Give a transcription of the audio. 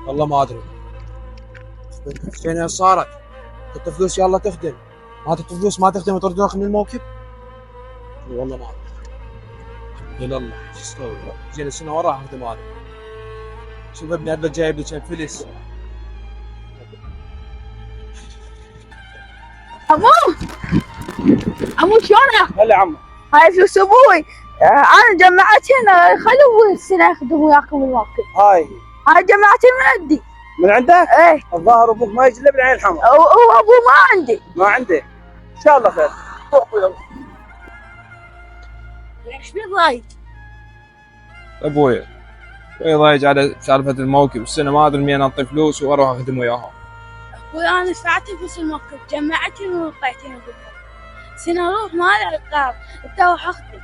والله ما ادري. زين ايش صارت؟ تحط فلوس يلا تخدم، ما تحط فلوس ما تخدم وتردونك من الموكب. والله ما ادري. يلا الله شو اسوي؟ زين السنه وين راح اخدم هذا؟ شوف ابني هذا جايب لي كم فلس. عمو عمو شلونك؟ هلا عمو. هاي فلوس ابوي. انا جمعتهن خلوا السنه اخدم وياكم الموكب. هاي جمعتهن من عندي. من عندك؟ ايه. الظاهر ابوك ما يجي الا بالعين الحمراء. هو ابوي ما عندي. ما عنده. ان شاء الله خير. ايش بيك ضايج؟ ابوي ضايج على سالفه الموكب، السنه ما ادري منين انطي فلوس واروح اخدم وياهم. ابوي انا دفعت فلوس الموكب جمعتهن وطيتهن بالموكب. سنه اروح ما لي عقاب، تو اخدم.